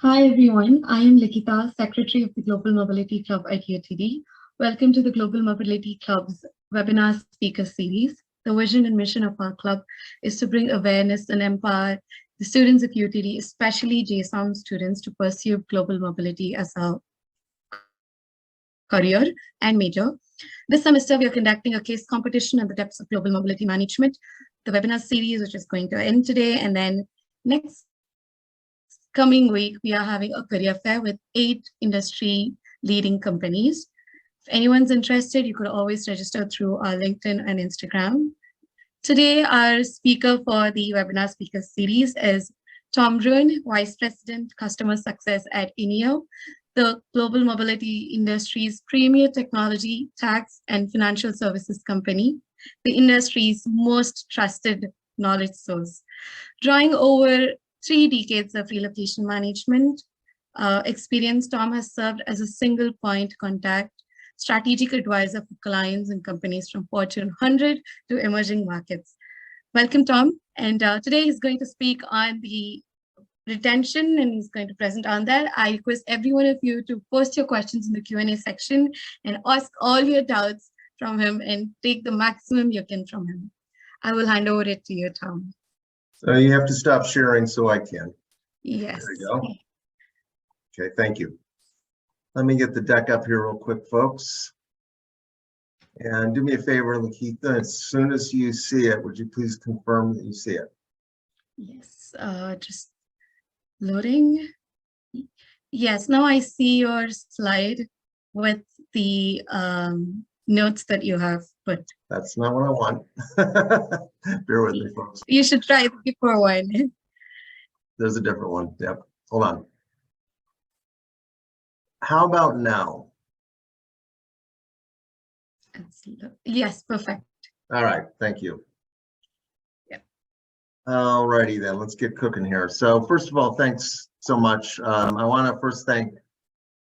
Hi everyone, I am Likita, Secretary of the Global Mobility Club at UTD. Welcome to the Global Mobility Club's webinar speaker series. The vision and mission of our club is to bring awareness and empower the students of UTD, especially JSOM students, to pursue global mobility as a career and major. This semester, we are conducting a case competition on the depths of global mobility management, the webinar series, which is going to end today, and then next coming week, we are having a career fair with 8 industry leading companies. If anyone's interested, you could always register through our LinkedIn and Instagram. Today, our speaker for the webinar speaker series is Tom Bruhn, Vice President, Customer Success at INEO, the global mobility industry's premier technology, tax, and financial services company, the industry's most trusted knowledge source. Drawing over 3 decades of relocation management experience, Tom has served as a single point contact strategic advisor for clients and companies from Fortune 100 to emerging markets. Welcome, Tom. And today he's going to speak on the retention and he's going to present on that. I request every one of you to post your questions in the Q&A section and ask all your doubts from him and take the maximum you can from him. I will hand over it to you, Tom. So you have to stop sharing so I can. Yes. There you go. Okay, thank you. Let me get the deck up here real quick, folks. And do me a favor, Lakitha, as soon as you see it, would you please confirm that you see it? Yes, just loading. Yes, now I see your slide with the notes that you have put. That's not what I want. Bear with me, folks. You should try the before one. There's a different one. Yep. Hold on. How about now? Yes, perfect. All right. Thank you. Yep. All righty then. Let's get cooking here. So first of all, thanks so much. I want to first thank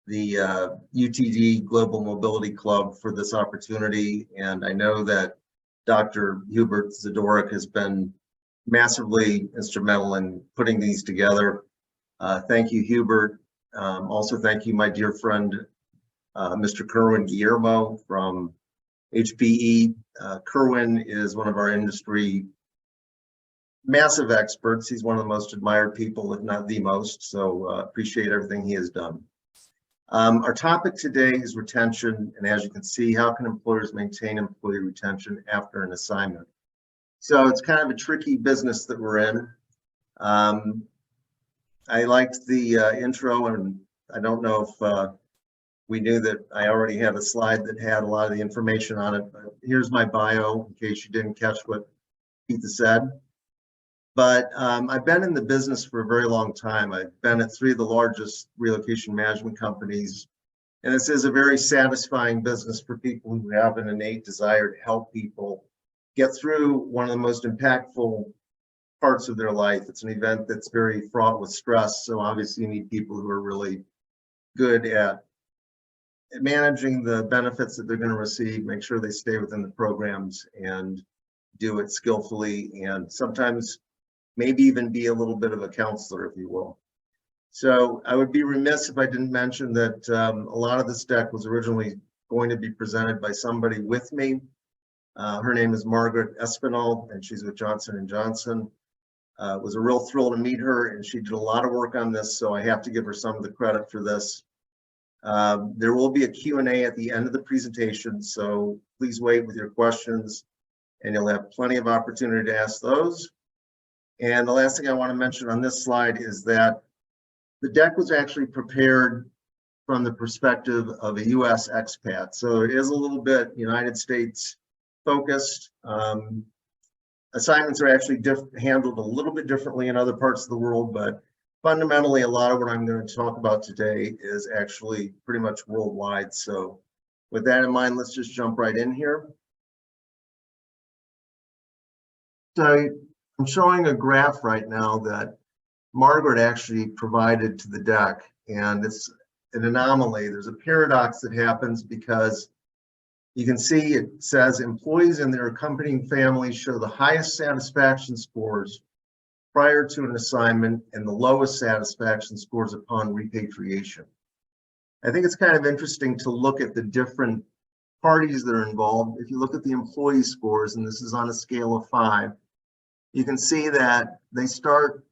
the UTD Global Mobility Club for this opportunity. And I know that Dr. Hubert Zadorek has been massively instrumental in putting these together. Thank you, Hubert. Also, thank you, my dear friend, Mr. Kerwin Guillermo from HPE. Kerwin is one of our industry massive experts. He's one of the most admired people, if not the most. So appreciate everything he has done. Our topic today is retention, and as you can see, how can employers maintain employee retention after an assignment? So it's kind of a tricky business that we're in. I liked the intro, and I don't know if we knew that I already had a slide that had a lot of the information on it, but here's my bio in case you didn't catch what Keith said. But I've been in the business for a very long time. I've been at 3 of the largest relocation management companies. And this is a very satisfying business for people who have an innate desire to help people get through one of the most impactful parts of their life. It's an event that's very fraught with stress. So obviously you need people who are really good at managing the benefits that they're going to receive, make sure they stay within the programs and do it skillfully, and sometimes maybe even be a little bit of a counselor, if you will. So I would be remiss if I didn't mention that a lot of this deck was originally going to be presented by somebody with me. Her name is Margaret Espinal, and she's with Johnson & Johnson. It was a real thrill to meet her, and she did a lot of work on this, so I have to give her some of the credit for this. There will be a Q&A at the end of the presentation, so please wait with your questions, and you'll have plenty of opportunity to ask those. And the last thing I want to mention on this slide is that the deck was actually prepared from the perspective of a US expat. So it is a little bit United States focused. Assignments are actually handled a little bit differently in other parts of the world, but fundamentally a lot of what I'm going to talk about today is actually pretty much worldwide. So with that in mind, let's just jump right in here. So I'm showing a graph right now that Margaret actually provided to the deck, and it's an anomaly. There's a paradox that happens because you can see it says employees and their accompanying families show the highest satisfaction scores prior to an assignment and the lowest satisfaction scores upon repatriation. I think it's kind of interesting to look at the different parties that are involved. If you look at the employee scores, and this is on a scale of 5, you can see that they start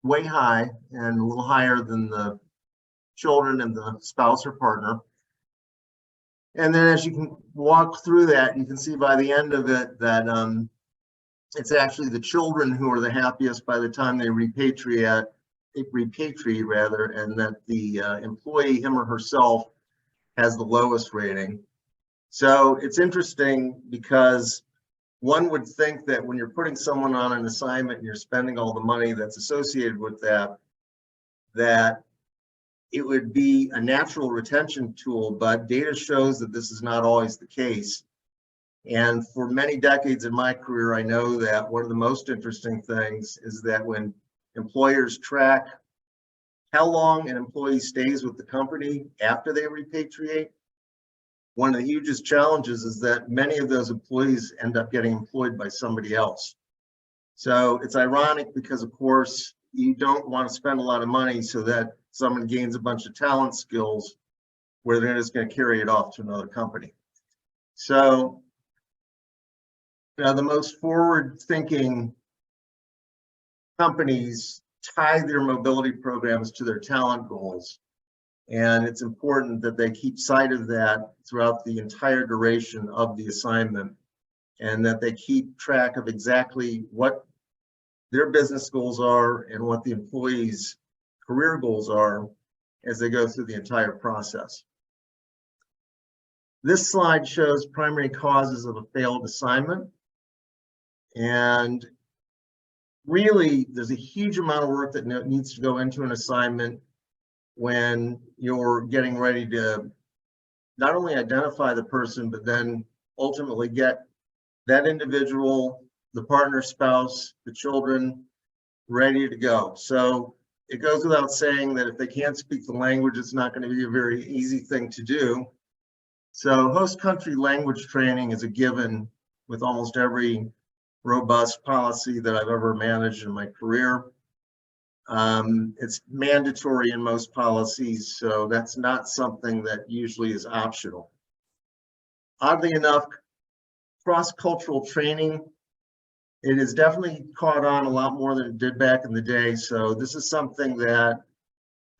way high and a little higher than the children and the spouse or partner. And then as you can walk through that, you can see by the end of it that it's actually the children who are the happiest by the time they repatriate rather, and that the employee, him or herself, has the lowest rating. So it's interesting because one would think that when you're putting someone on an assignment and you're spending all the money that's associated with that, that it would be a natural retention tool, but data shows that this is not always the case. And for many decades in my career, I know that one of the most interesting things is that when employers track how long an employee stays with the company after they repatriate, one of the hugest challenges is that many of those employees end up getting employed by somebody else. So it's ironic because, of course, you don't want to spend a lot of money so that someone gains a bunch of talent skills where they're just going to carry it off to another company. So the most forward-thinking companies tie their mobility programs to their talent goals. And it's important that they keep sight of that throughout the entire duration of the assignment, and that they keep track of exactly what their business goals are and what the employees' career goals are as they go through the entire process. This slide shows primary causes of a failed assignment. And really, there's a huge amount of work that needs to go into an assignment when you're getting ready to not only identify the person, but then ultimately get that individual, the partner, spouse, the children ready to go. So it goes without saying that if they can't speak the language, it's not going to be a very easy thing to do. So host country language training is a given with almost every robust policy that I've ever managed in my career. It's mandatory in most policies, so that's not something that usually is optional. Oddly enough, cross-cultural training, it has definitely caught on a lot more than it did back in the day. So this is something that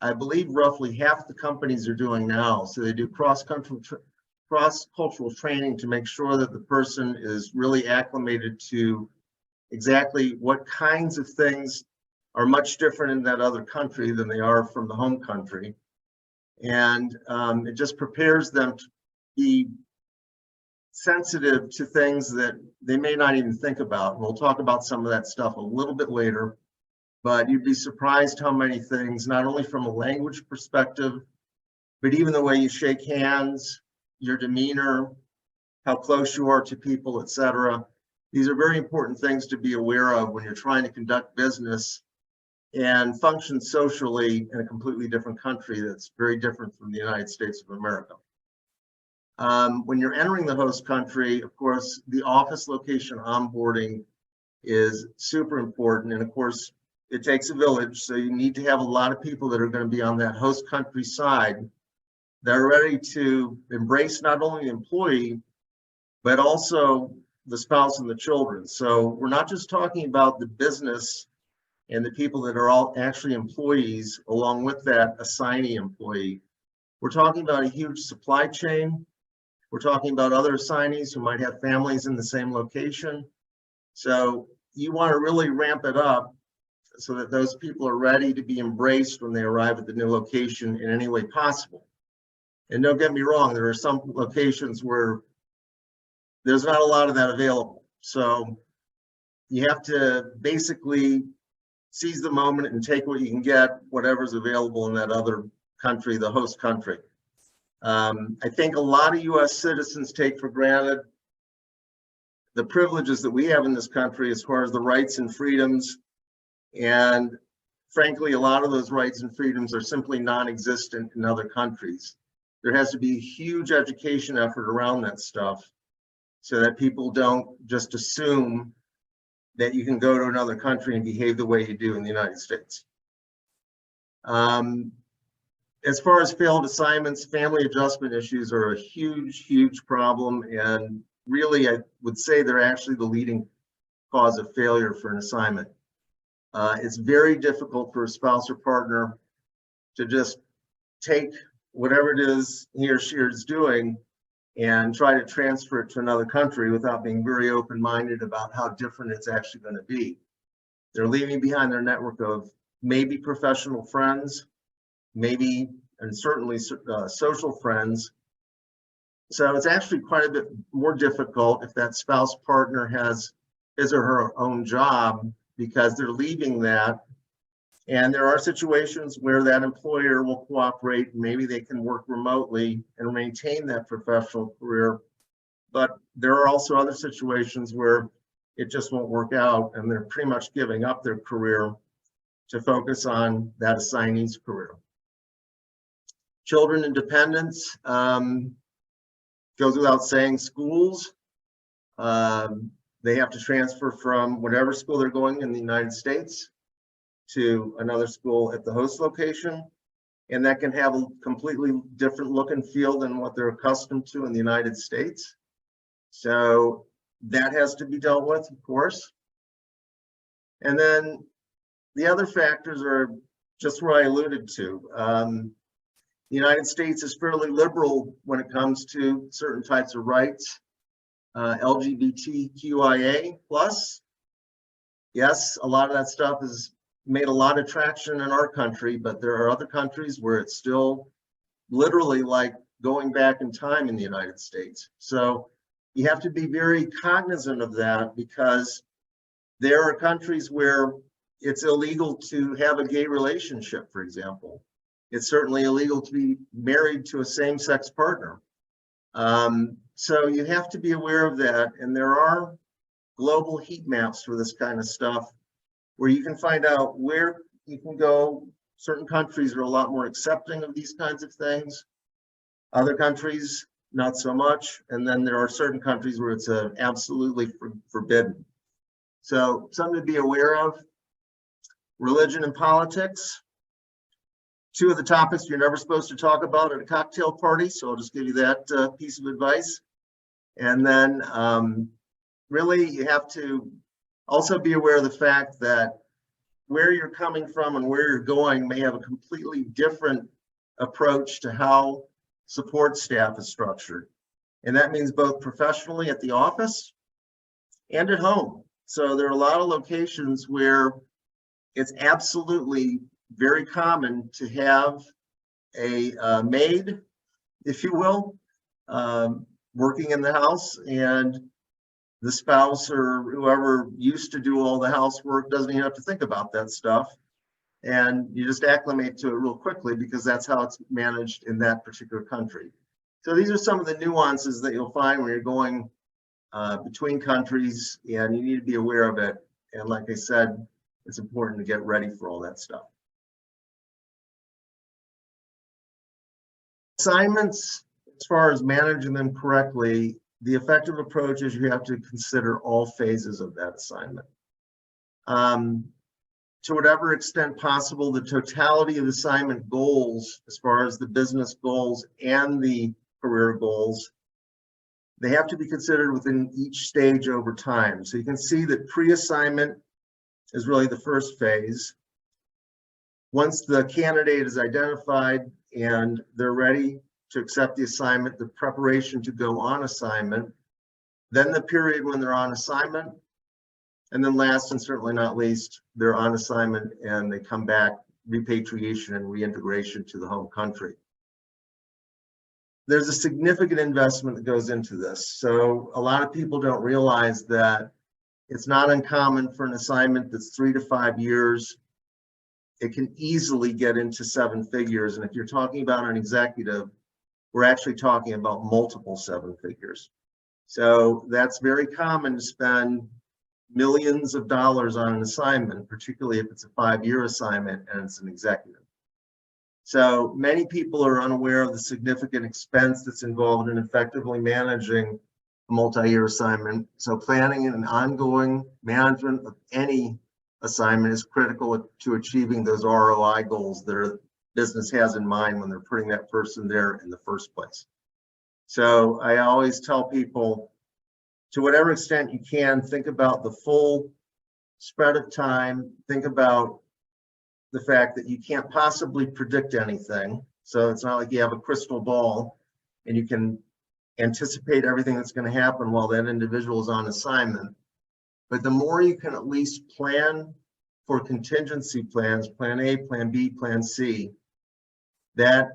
I believe roughly half the companies are doing now. So they do cross-cultural training to make sure that the person is really acclimated to exactly what kinds of things are much different in that other country than they are from the home country. And it just prepares them to be sensitive to things that they may not even think about. We'll talk about some of that stuff a little bit later, but you'd be surprised how many things, not only from a language perspective, but even the way you shake hands, your demeanor, how close you are to people, etc. These are very important things to be aware of when you're trying to conduct business and function socially in a completely different country that's very different from the United States of America. When you're entering the host country, of course, the office location onboarding is super important. And of course, it takes a village. So you need to have a lot of people that are going to be on that host country side that are ready to embrace not only the employee, but also the spouse and the children. So we're not just talking about the business and the people that are all actually employees along with that assignee employee. We're talking about a huge supply chain. We're talking about other assignees who might have families in the same location. So you want to really ramp it up so that those people are ready to be embraced when they arrive at the new location in any way possible. And don't get me wrong, there are some locations where there's not a lot of that available. So you have to basically seize the moment and take what you can get, whatever's available in that other country, the host country. I think a lot of US citizens take for granted the privileges that we have in this country as far as the rights and freedoms. And frankly, a lot of those rights and freedoms are simply non-existent in other countries. There has to be a huge education effort around that stuff so that people don't just assume that you can go to another country and behave the way you do in the United States. As far as failed assignments, family adjustment issues are a huge, huge problem. And really, I would say they're actually the leading cause of failure for an assignment. It's very difficult for a spouse or partner to just take whatever it is he or she is doing and try to transfer it to another country without being very open-minded about how different it's actually going to be. They're leaving behind their network of maybe professional friends, maybe and certainly social friends. So it's actually quite a bit more difficult if that spouse partner has his or her own job, because they're leaving that. And there are situations where that employer will cooperate, and maybe they can work remotely and maintain that professional career. But there are also other situations where it just won't work out, and they're pretty much giving up their career to focus on that assignee's career. Children and dependents, goes without saying. Schools, they have to transfer from whatever school they're going in the United States to another school at the host location. And that can have a completely different look and feel than what they're accustomed to in the United States. So that has to be dealt with, of course. And then the other factors are just what I alluded to. The United States is fairly liberal when it comes to certain types of rights. LGBTQIA plus. Yes, a lot of that stuff has made a lot of traction in our country, but there are other countries where it's still literally like going back in time in the United States. So you have to be very cognizant of that, because there are countries where it's illegal to have a gay relationship, for example. It's certainly illegal to be married to a same-sex partner. So you have to be aware of that. And there are global heat maps for this kind of stuff, where you can find out where you can go. Certain countries are a lot more accepting of these kinds of things. Other countries, not so much. And then there are certain countries where it's absolutely forbidden. So something to be aware of. Religion and politics. Two of the topics you're never supposed to talk about at a cocktail party. So I'll just give you that piece of advice. And then really you have to also be aware of the fact that where you're coming from and where you're going may have a completely different approach to how support staff is structured. And that means both professionally at the office and at home. So there are a lot of locations where it's absolutely very common to have a maid, if you will, working in the house, and the spouse or whoever used to do all the housework doesn't even have to think about that stuff. And you just acclimate to it real quickly, because that's how it's managed in that particular country. So these are some of the nuances that you'll find when you're going between countries, and you need to be aware of it. And like I said, it's important to get ready for all that stuff. Assignments, as far as managing them correctly, the effective approach is you have to consider all phases of that assignment. To whatever extent possible, the totality of assignment goals, as far as the business goals and the career goals, they have to be considered within each stage over time. So you can see that pre-assignment is really the first phase. Once the candidate is identified and they're ready to accept the assignment, the preparation to go on assignment, then the period when they're on assignment, and then last and certainly not least, they're on assignment and they come back, repatriation and reintegration to the home country. There's a significant investment that goes into this. So a lot of people don't realize that it's not uncommon for an assignment that's 3 to 5 years. It can easily get into 7 figures. And if you're talking about an executive, we're actually talking about multiple 7 figures. So that's very common to spend millions of dollars on an assignment, particularly if it's a 5-year assignment and it's an executive. So many people are unaware of the significant expense that's involved in effectively managing multi-year assignment. So planning and ongoing management of any assignment is critical to achieving those ROI goals that a business has in mind when they're putting that person there in the first place. So I always tell people, to whatever extent you can, think about the full spread of time. Think about the fact that you can't possibly predict anything. So it's not like you have a crystal ball and you can anticipate everything that's going to happen while that individual is on assignment. But the more you can at least plan for contingency plans, plan A, plan B, plan C, that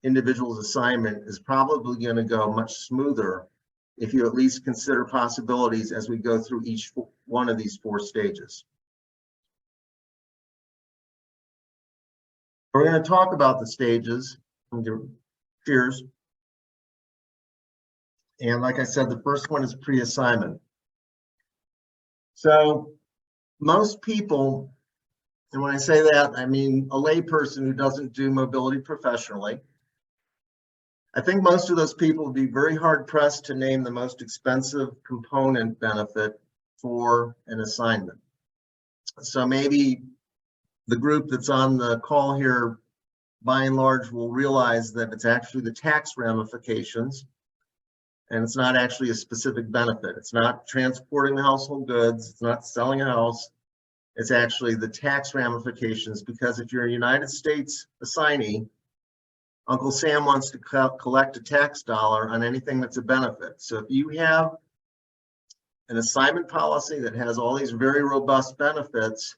individual's assignment is probably going to go much smoother if you at least consider possibilities as we go through each one of these 4 stages. We're going to talk about the stages. Cheers. And like I said, the first one is pre-assignment. So most people, and when I say that, I mean a layperson who doesn't do mobility professionally, I think most of those people would be very hard pressed to name the most expensive component benefit for an assignment. So maybe the group that's on the call here, by and large, will realize that it's actually the tax ramifications, and it's not actually a specific benefit. It's not transporting the household goods. It's not selling a house. It's actually the tax ramifications, because if you're a United States assignee, Uncle Sam wants to collect a tax dollar on anything that's a benefit. So if you have an assignment policy that has all these very robust benefits,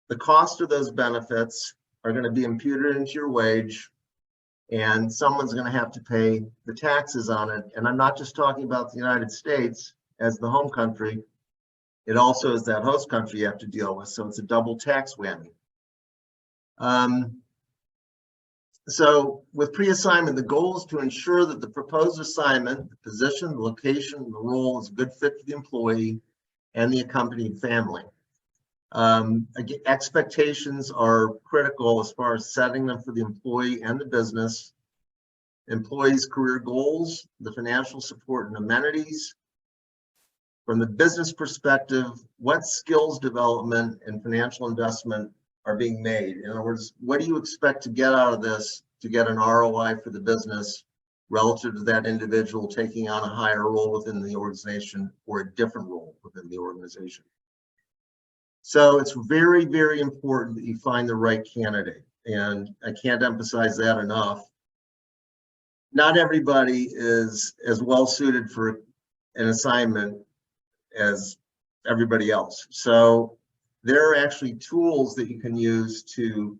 the cost of those benefits are going to be imputed into your wage, and someone's going to have to pay the taxes on it. And I'm not just talking about the United States as the home country. It also is that host country you have to deal with. So it's a double tax whammy. So with pre-assignment, the goal is to ensure that the proposed assignment, the position, the location, the role is a good fit for the employee and the accompanying family. Again, expectations are critical as far as setting them for the employee and the business. Employees' career goals, the financial support and amenities. From the business perspective, what skills development and financial investment are being made? In other words, what do you expect to get out of this to get an ROI for the business relative to that individual taking on a higher role within the organization or a different role within the organization? So it's very, very important that you find the right candidate. And I can't emphasize that enough. Not everybody is as well suited for an assignment as everybody else. So there are actually tools that you can use to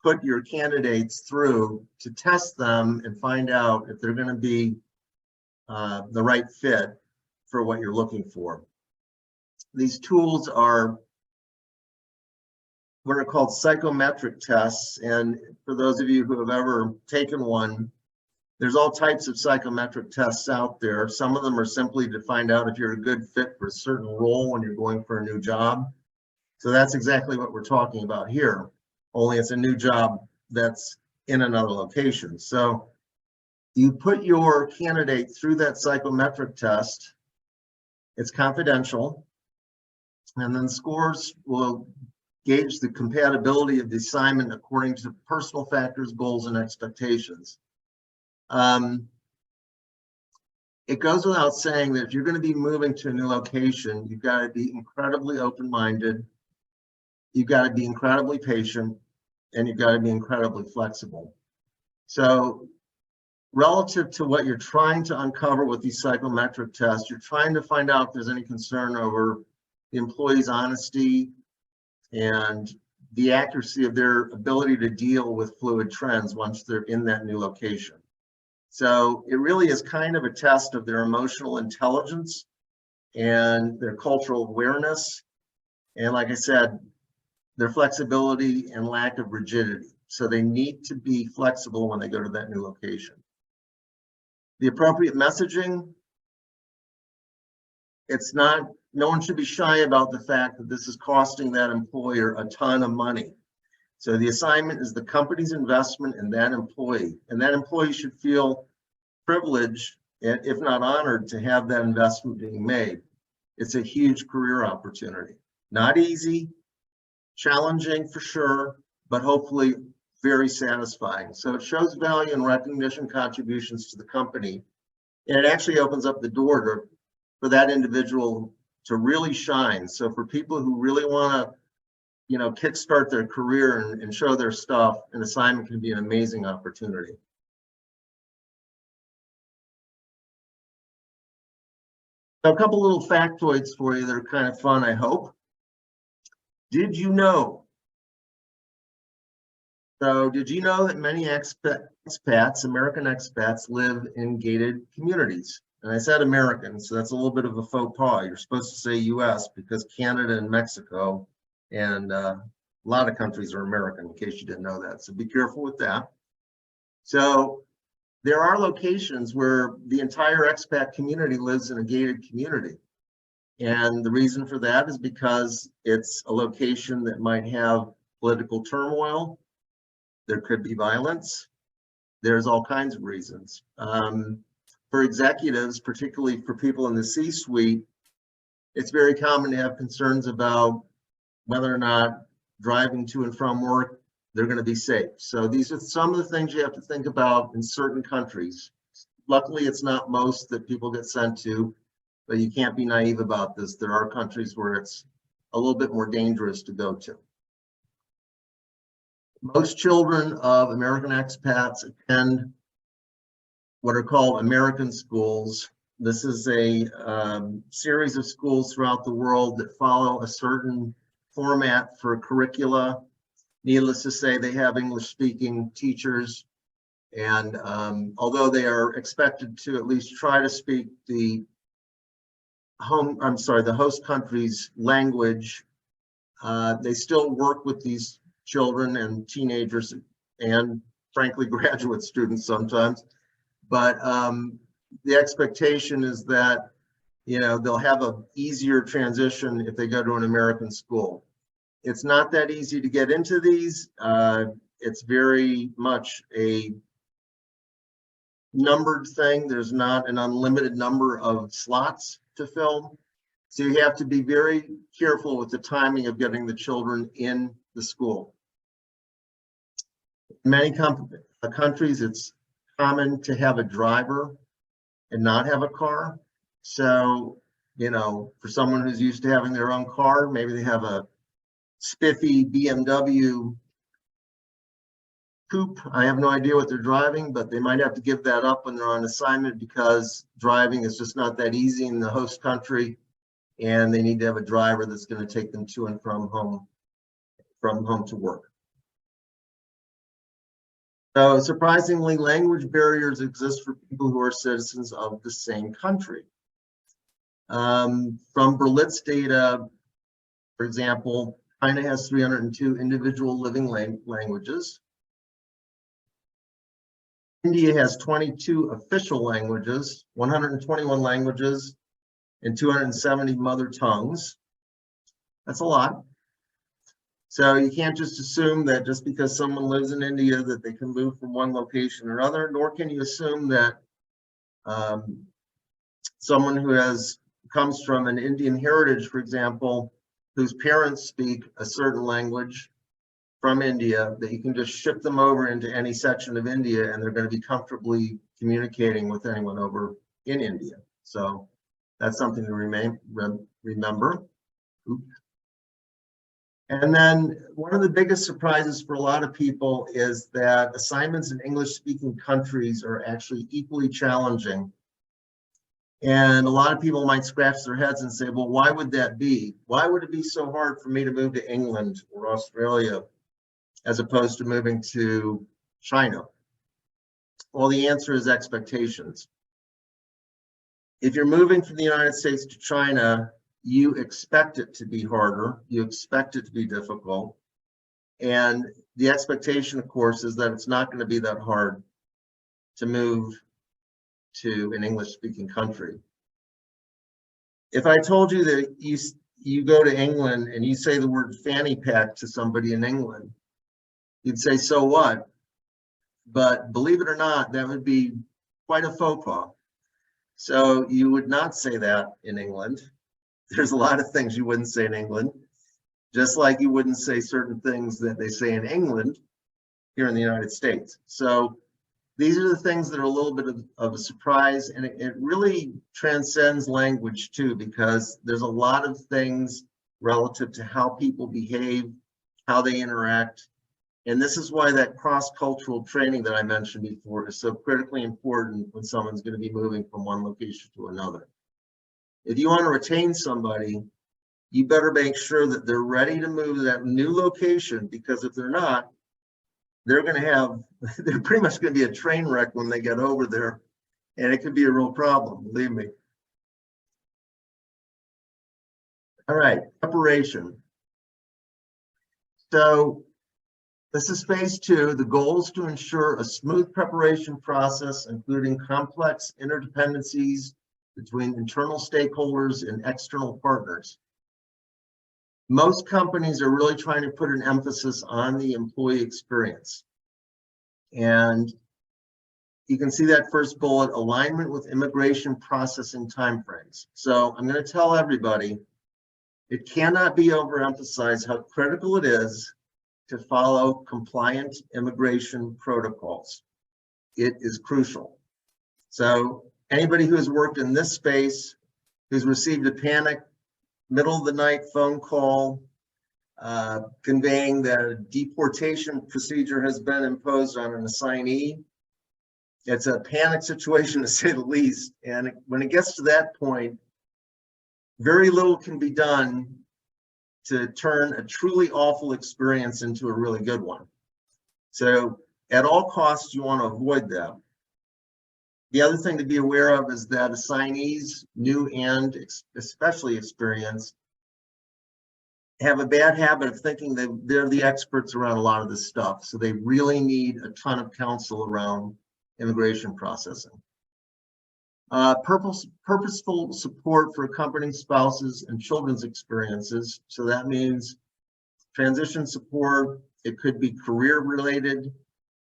put your candidates through to test them and find out if they're going to be the right fit for what you're looking for. These tools are what are called psychometric tests. And for those of you who have ever taken one, there's all types of psychometric tests out there. Some of them are simply to find out if you're a good fit for a certain role when you're going for a new job. So that's exactly what we're talking about here, only it's a new job that's in another location. So you put your candidate through that psychometric test. It's confidential, and then scores will gauge the compatibility of the assignment according to personal factors, goals, and expectations. It goes without saying that if you're going to be moving to a new location, you've got to be incredibly open-minded, you've got to be incredibly patient, and you've got to be incredibly flexible. So relative to what you're trying to uncover with these psychometric tests, you're trying to find out if there's any concern over the employee's honesty and the accuracy of their ability to deal with fluid trends once they're in that new location. So it really is kind of a test of their emotional intelligence and their cultural awareness. And like I said, their flexibility and lack of rigidity. So they need to be flexible when they go to that new location. The appropriate messaging, it's not, no one should be shy about the fact that this is costing that employer a ton of money. So the assignment is the company's investment in that employee, and that employee should feel privileged if not honored, to have that investment being made. It's a huge career opportunity. Not easy, challenging for sure, but hopefully very satisfying. So it shows value and recognition contributions to the company. And it actually opens up the door for that individual to really shine. So for people who really want to, kickstart their career and show their stuff, an assignment can be an amazing opportunity. So a couple little factoids for you that are kind of fun, I hope. Did you know? So did you know that many expats, American expats, live in gated communities? And I said American, so that's a little bit of a faux pas. You're supposed to say US because Canada and Mexico and a lot of countries are American, in case you didn't know that. So be careful with that. So there are locations where the entire expat community lives in a gated community. And the reason for that is because it's a location that might have political turmoil. There could be violence. There's all kinds of reasons. For executives, particularly for people in the C-suite, it's very common to have concerns about whether or not driving to and from work, they're going to be safe. So these are some of the things you have to think about in certain countries. Luckily, it's not most that people get sent to, but you can't be naive about this. There are countries where it's a little bit more dangerous to go to. Most children of American expats attend what are called American schools. This is a series of schools throughout the world that follow a certain format for curricula. Needless to say, they have English-speaking teachers, and although they are expected to at least try to speak the host country's language, they still work with these children and teenagers and frankly graduate students sometimes. But the expectation is that they'll have an easier transition if they go to an American school. It's not that easy to get into these. It's very much a numbered thing. There's not an unlimited number of slots to fill. So you have to be very careful with the timing of getting the children in the school. In many countries, it's common to have a driver and not have a car. So, for someone who's used to having their own car, maybe they have a spiffy BMW coupe. I have no idea what they're driving, but they might have to give that up when they're on assignment because driving is just not that easy in the host country, and they need to have a driver that's going to take them to and from home to work. So surprisingly, language barriers exist for people who are citizens of the same country. From Berlitz data, for example, China has 302 individual living languages. India has 22 official languages, 121 languages, and 270 mother tongues. That's a lot. So you can't just assume that just because someone lives in India that they can move from one location or another, nor can you assume that someone who comes from an Indian heritage, for example, whose parents speak a certain language from India, that you can just ship them over into any section of India and they're going to be comfortably communicating with anyone over in India. So that's something to remember. Oops. And then one of the biggest surprises for a lot of people is that assignments in English-speaking countries are actually equally challenging. And a lot of people might scratch their heads and say, well, why would that be? Why would it be so hard for me to move to England or Australia as opposed to moving to China? Well, the answer is expectations. If you're moving from the United States to China, you expect it to be harder, you expect it to be difficult. And the expectation, of course, is that it's not going to be that hard to move to an English-speaking country. If I told you that you go to England and you say the word fanny pack to somebody in England, you'd say, so what? But believe it or not, that would be quite a faux pas. So you would not say that in England. There's a lot of things you wouldn't say in England, just like you wouldn't say certain things that they say in England here in the United States. So these are the things that are a little bit of a surprise, and it really transcends language too, because there's a lot of things relative to how people behave, how they interact. And this is why that cross-cultural training that I mentioned before is so critically important when someone's going to be moving from one location to another. If you want to retain somebody, you better make sure that they're ready to move to that new location, because if they're not, they're pretty much going to be a train wreck when they get over there, and it could be a real problem, believe me. All right, preparation. So this is phase 2. The goal is to ensure a smooth preparation process, including complex interdependencies between internal stakeholders and external partners. Most companies are really trying to put an emphasis on the employee experience. And you can see that first bullet, alignment with immigration processing timeframes. So I'm going to tell everybody, it cannot be overemphasized how critical it is to follow compliant immigration protocols. It is crucial. So anybody who has worked in this space, who's received a panic middle of the night phone call conveying that a deportation procedure has been imposed on an assignee, it's a panic situation to say the least. And when it gets to that point, very little can be done to turn a truly awful experience into a really good one. So at all costs, you want to avoid that. The other thing to be aware of is that assignees, new and especially experienced, have a bad habit of thinking that they're the experts around a lot of this stuff. So they really need a ton of counsel around immigration processing. Purposeful support for accompanying spouses and children's experiences. So that means transition support. It could be career related,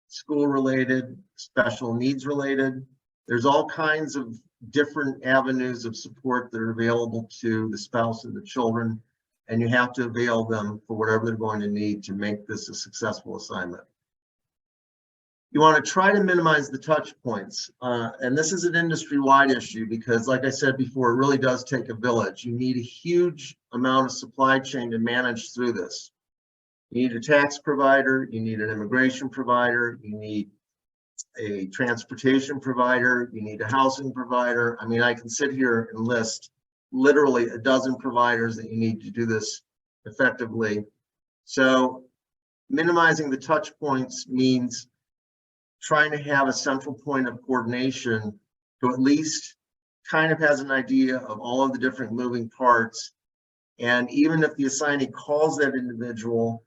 school related, special needs related. There's all kinds of different avenues of support that are available to the spouse and the children, and you have to avail them for whatever they're going to need to make this a successful assignment. You want to try to minimize the touch points, and this is an industry-wide issue because, like I said before, it really does take a village. You need a huge amount of supply chain to manage through this. You need a tax provider, you need an immigration provider, you need a transportation provider, you need a housing provider. I mean, I can sit here and list literally a dozen providers that you need to do this effectively. So minimizing the touch points means trying to have a central point of coordination who at least kind of has an idea of all of the different moving parts. And even if the assignee calls that individual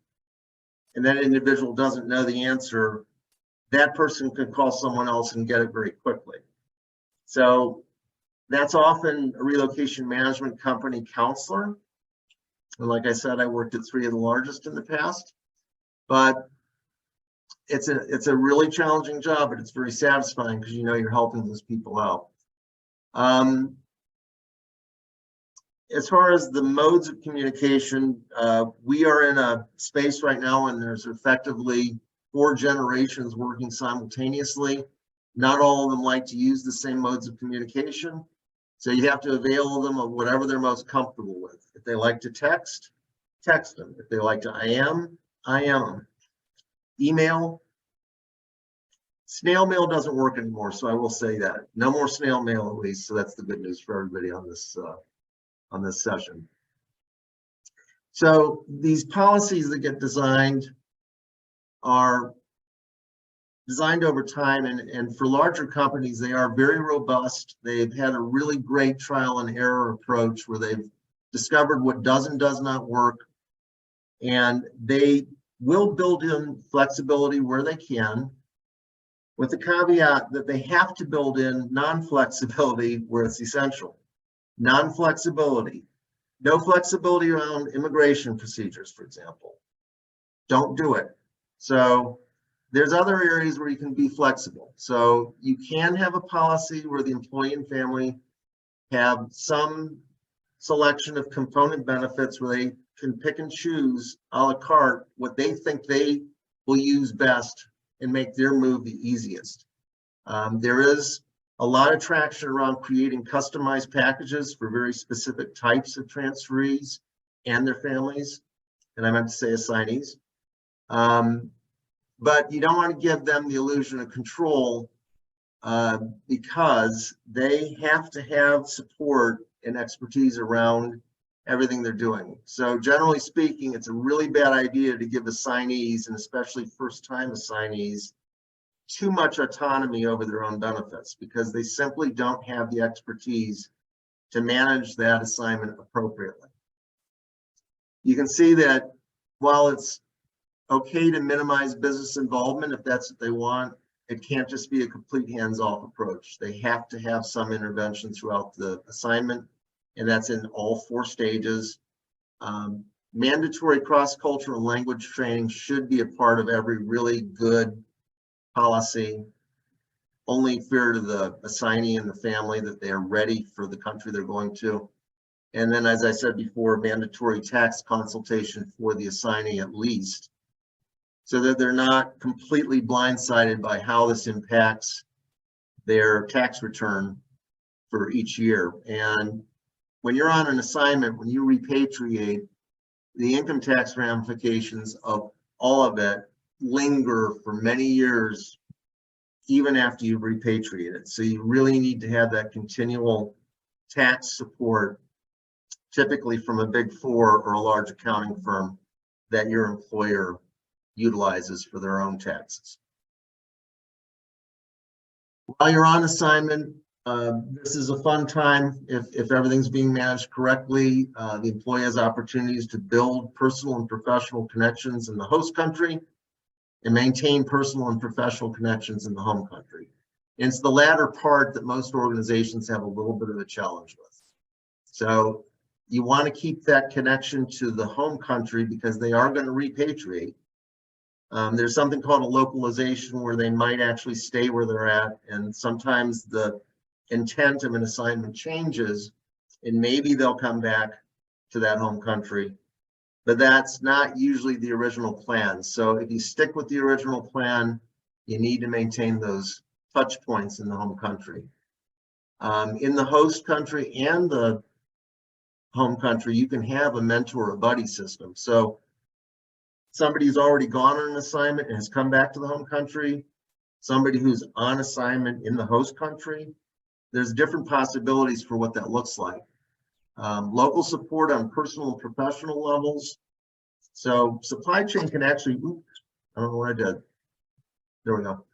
and that individual doesn't know the answer, that person could call someone else and get it very quickly. So that's often a relocation management company counselor. And like I said, I worked at 3 of the largest in the past, but it's a really challenging job, but it's very satisfying because you know you're helping those people out. As far as the modes of communication, we are in a space right now and there's effectively 4 generations working simultaneously. Not all of them like to use the same modes of communication. So you have to avail them of whatever they're most comfortable with. If they like to text, text them. If they like to IM them. Email. Snail mail doesn't work anymore, so I will say that. No more snail mail at least, so that's the good news for everybody on this session. So these policies that get designed are designed over time, and for larger companies, they are very robust. They've had a really great trial and error approach where they've discovered what does and does not work, and they will build in flexibility where they can, with the caveat that they have to build in non-flexibility where it's essential. Non-flexibility, no flexibility around immigration procedures, for example. Don't do it. So There's other areas where you can be flexible. So you can have a policy where the employee and family have some selection of component benefits where they can pick and choose a la carte what they think they will use best and make their move the easiest. There is a lot of traction around creating customized packages for very specific types of transferees and their families, and I meant to say assignees. But you don't want to give them the illusion of control because they have to have support and expertise around everything they're doing. So generally speaking, it's a really bad idea to give assignees, and especially first-time assignees, too much autonomy over their own benefits because they simply don't have the expertise to manage that assignment appropriately. You can see that while it's okay to minimize business involvement if that's what they want, it can't just be a complete hands-off approach. They have to have some intervention throughout the assignment, and that's in all 4 stages. Mandatory cross-cultural language training should be a part of every really good policy. Only fair to the assignee and the family that they are ready for the country they're going to. And then, as I said before, mandatory tax consultation for the assignee at least, so that they're not completely blindsided by how this impacts their tax return for each year. And when you're on an assignment, when you repatriate, the income tax ramifications of all of it linger for many years, even after you've repatriated. So you really need to have that continual tax support, typically from a Big 4 or a large accounting firm that your employer utilizes for their own taxes. While you're on assignment, this is a fun time. If everything's being managed correctly, the employee has opportunities to build personal and professional connections in the host country and maintain personal and professional connections in the home country. And it's the latter part that most organizations have a little bit of a challenge with. So you want to keep that connection to the home country because they are going to repatriate. There's something called a localization where they might actually stay where they're at, and sometimes the intent of an assignment changes and maybe they'll come back to that home country, but that's not usually the original plan. So if you stick with the original plan, you need to maintain those touch points in the home country. In the host country and the home country, you can have a mentor or buddy system. So somebody who's already gone on an assignment and has come back to the home country, somebody who's on assignment in the host country, there's different possibilities for what that looks like. Local support on personal and professional levels. So supply chain can actually, I don't know what I did. There we go.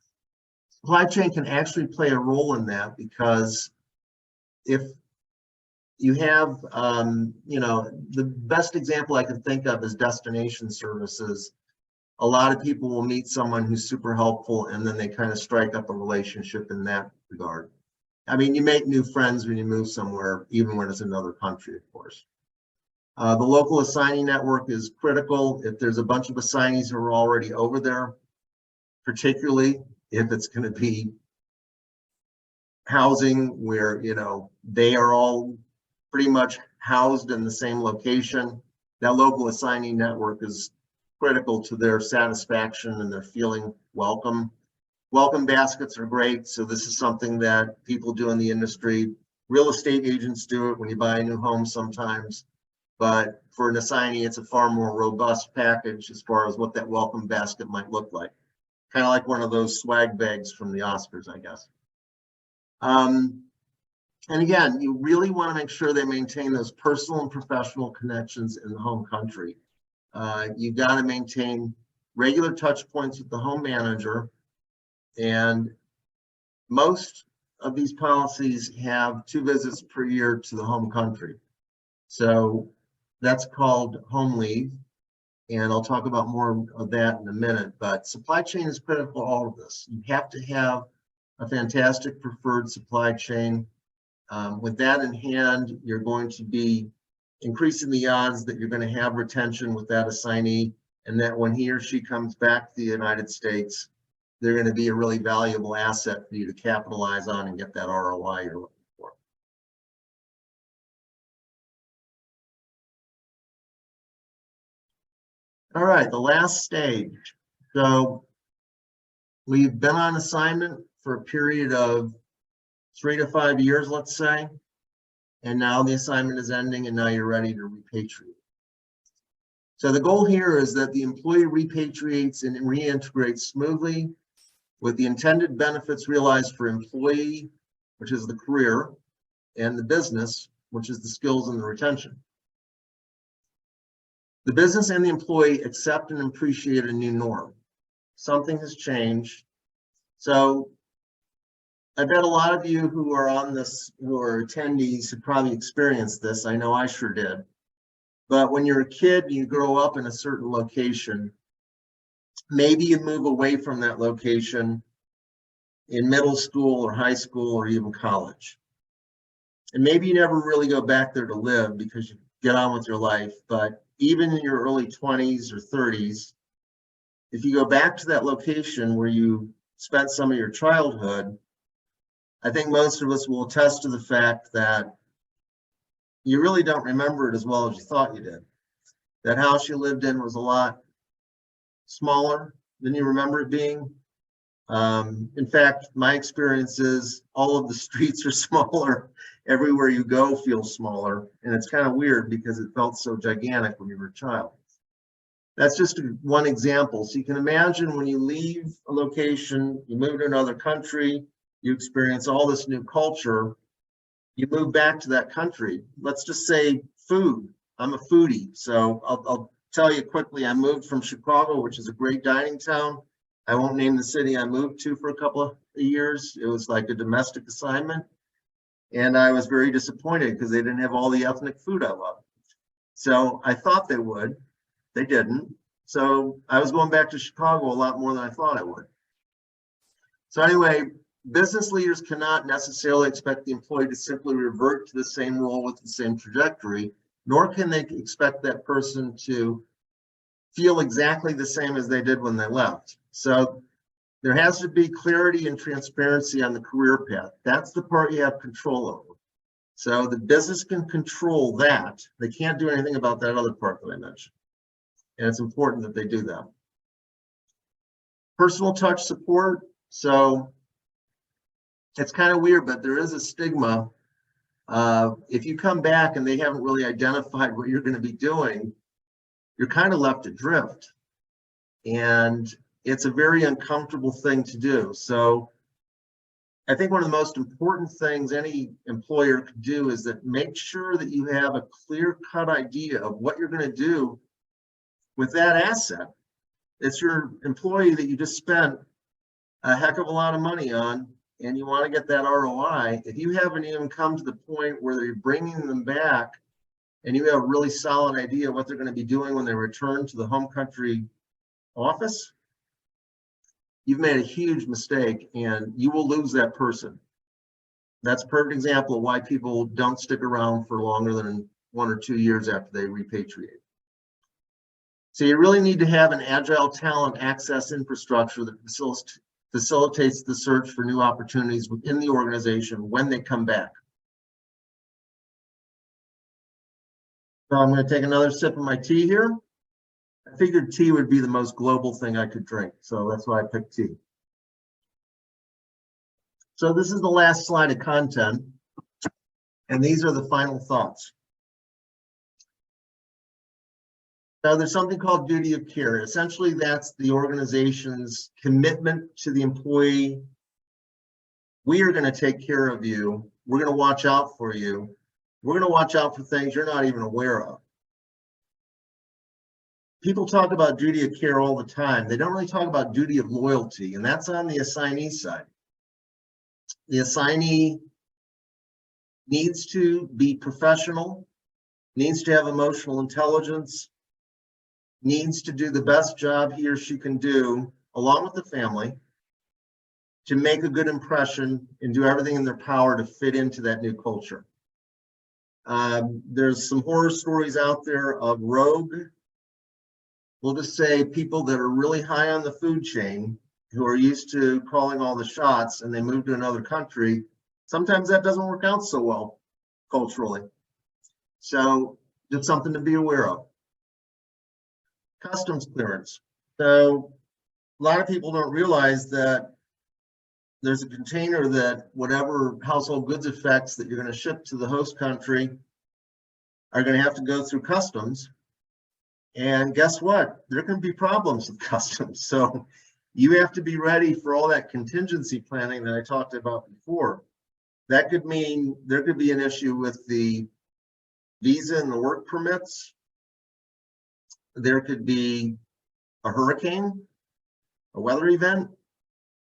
Supply chain can actually play a role in that because if you have, the best example I can think of is destination services. A lot of people will meet someone who's super helpful and then they kind of strike up a relationship in that regard. I mean, you make new friends when you move somewhere, even when it's another country, of course. The local assignee network is critical. If there's a bunch of assignees who are already over there, particularly if it's going to be housing where, they are all pretty much housed in the same location, that local assignee network is critical to their satisfaction and their feeling welcome. Welcome baskets are great. So this is something that people do in the industry. Real estate agents do it when you buy a new home sometimes. But for an assignee, it's a far more robust package as far as what that welcome basket might look like. Kind of like one of those swag bags from the Oscars, I guess. And again, you really want to make sure they maintain those personal and professional connections in the home country. You've got to maintain regular touch points with the home manager. And most of these policies have 2 visits per year to the home country. So that's called home leave. And I'll talk about more of that in a minute, but supply chain is critical to all of this. You have to have a fantastic preferred supply chain. With that in hand, you're going to be increasing the odds that you're going to have retention with that assignee, and that when he or she comes back to the United States, they're going to be a really valuable asset for you to capitalize on and get that ROI you're looking for. All right, the last stage. So we've been on assignment for a period of 3 to 5 years, let's say, and now the assignment is ending and now you're ready to repatriate. So the goal here is that the employee repatriates and reintegrates smoothly with the intended benefits realized for employee, which is the career, and the business, which is the skills and the retention. The business and the employee accept and appreciate a new norm. Something has changed. So I bet a lot of you who are on this, who are attendees, have probably experienced this. I know I sure did. But when you're a kid, you grow up in a certain location. Maybe you move away from that location in middle school or high school or even college. And maybe you never really go back there to live because you get on with your life. But even in your early 20s or 30s, if you go back to that location where you spent some of your childhood, I think most of us will attest to the fact that you really don't remember it as well as you thought you did. That house you lived in was a lot smaller than you remember it being. In fact, my experience is all of the streets are smaller. Everywhere you go feels smaller. And it's kind of weird because it felt so gigantic when you were a child. That's just one example. So you can imagine when you leave a location, you move to another country, you experience all this new culture, you move back to that country. Let's just say food. I'm a foodie. So I'll tell you quickly, I moved from Chicago, which is a great dining town. I won't name the city I moved to for a couple of years. It was like a domestic assignment. And I was very disappointed because they didn't have all the ethnic food I love. So I thought they would. They didn't. So I was going back to Chicago a lot more than I thought I would. So anyway, business leaders cannot necessarily expect the employee to simply revert to the same role with the same trajectory, nor can they expect that person to feel exactly the same as they did when they left. So there has to be clarity and transparency on the career path. That's the part you have control over. So the business can control that. They can't do anything about that other part that I mentioned. And it's important that they do that. Personal touch support. So it's kind of weird, but there is a stigma. If you come back and they haven't really identified what you're going to be doing, you're kind of left adrift. And it's a very uncomfortable thing to do. So I think one of the most important things any employer can do is that make sure that you have a clear-cut idea of what you're going to do with that asset. It's your employee that you just spent a heck of a lot of money on, and you want to get that ROI. If you haven't even come to the point where you're bringing them back and you have a really solid idea of what they're going to be doing when they return to the home country office, you've made a huge mistake and you will lose that person. That's a perfect example of why people don't stick around for longer than 1 or 2 years after they repatriate. So you really need to have an agile talent access infrastructure that facilitates the search for new opportunities within the organization when they come back. So I'm going to take another sip of my tea here. I figured tea would be the most global thing I could drink, so that's why I picked tea. So this is the last slide of content, and these are the final thoughts. Now, there's something called duty of care. Essentially, that's the organization's commitment to the employee. We are going to take care of you. We're going to watch out for you. We're going to watch out for things you're not even aware of. People talk about duty of care all the time. They don't really talk about duty of loyalty, and that's on the assignee side. The assignee needs to be professional, needs to have emotional intelligence, needs to do the best job he or she can do, along with the family, to make a good impression and do everything in their power to fit into that new culture. There's some horror stories out there of rogue, we'll just say people that are really high on the food chain, who are used to calling all the shots and they move to another country, sometimes that doesn't work out so well culturally. So just something to be aware of. Customs clearance. So a lot of people don't realize that there's a container that whatever household goods effects that you're going to ship to the host country are going to have to go through customs. And guess what? There can be problems with customs. So you have to be ready for all that contingency planning that I talked about before. That could mean there could be an issue with the visa and the work permits. There could be a hurricane, a weather event.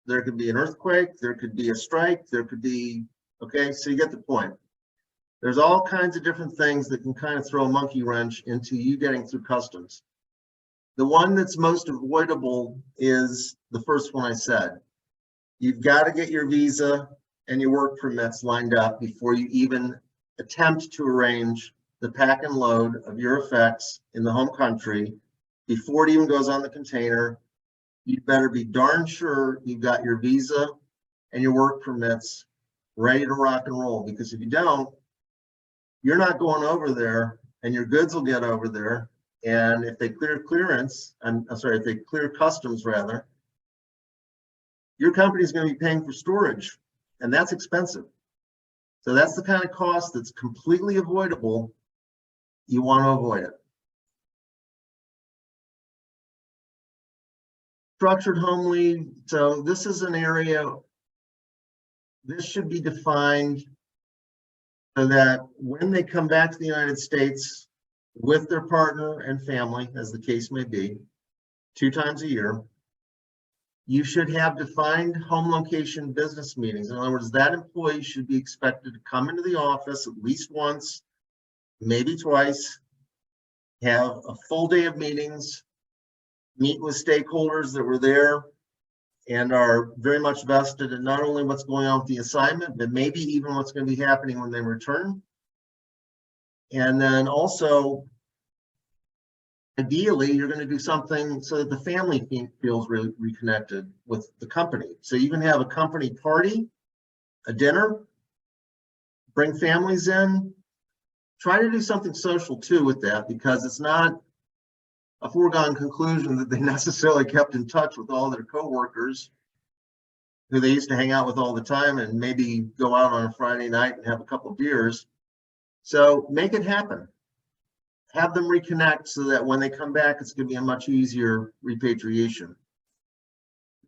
There could be an earthquake. There could be a strike. There could be, okay, so you get the point. There's all kinds of different things that can kind of throw a monkey wrench into you getting through customs. The one that's most avoidable is the first one I said. You've got to get your visa and your work permits lined up before you even attempt to arrange the pack and load of your effects in the home country. Before it even goes on the container, you better be darn sure you've got your visa and your work permits ready to rock and roll, because if you don't, you're not going over there and your goods will get over there. And if they clear clearance, I'm sorry, if they clear customs rather, your company is going to be paying for storage, and that's expensive. So that's the kind of cost that's completely avoidable. You want to avoid it. Structured home leave. So this is an area, this should be defined so that when they come back to the United States with their partner and family, as the case may be, 2 times a year, you should have defined home location business meetings. In other words, that employee should be expected to come into the office at least once, maybe twice, have a full day of meetings, meet with stakeholders that were there and are very much vested in not only what's going on with the assignment, but maybe even what's going to be happening when they return. And then also, ideally, you're going to do something so that the family feels really reconnected with the company. So you can have a company party, a dinner, bring families in, try to do something social too with that, because it's not a foregone conclusion that they necessarily kept in touch with all their coworkers who they used to hang out with all the time and maybe go out on a Friday night and have a couple of beers. So make it happen. Have them reconnect so that when they come back, it's going to be a much easier repatriation.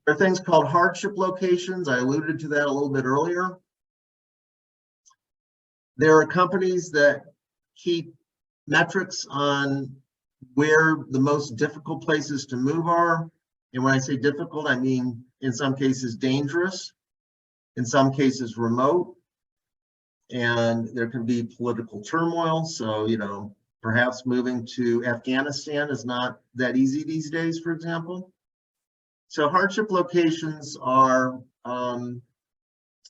There are things called hardship locations. I alluded to that a little bit earlier. There are companies that keep metrics on where the most difficult places to move are. And when I say difficult, I mean in some cases dangerous, in some cases remote, and there can be political turmoil. So, you know, perhaps moving to Afghanistan is not that easy these days, for example. So hardship locations are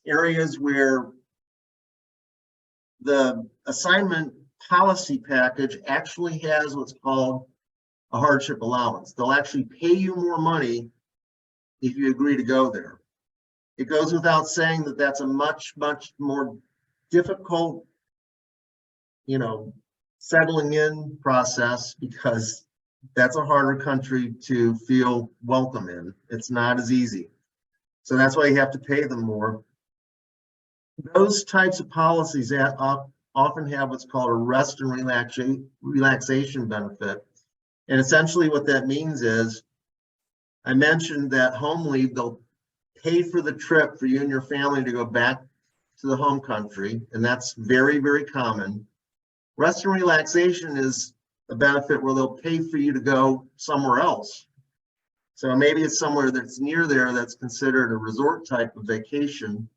areas where the assignment policy package actually has what's called a hardship allowance. They'll actually pay you more money if you agree to go there. It goes without saying that that's a much, much more difficult, you know, settling in process, because that's a harder country to feel welcome in. It's not as easy. So that's why you have to pay them more. Those types of policies often have what's called a rest and relaxation benefit. And essentially what that means is, I mentioned that home leave, they'll pay for the trip for you and your family to go back to the home country. And that's very, very common. Rest and relaxation is a benefit where they'll pay for you to go somewhere else. So maybe it's somewhere that's near there that's considered a resort type of vacation.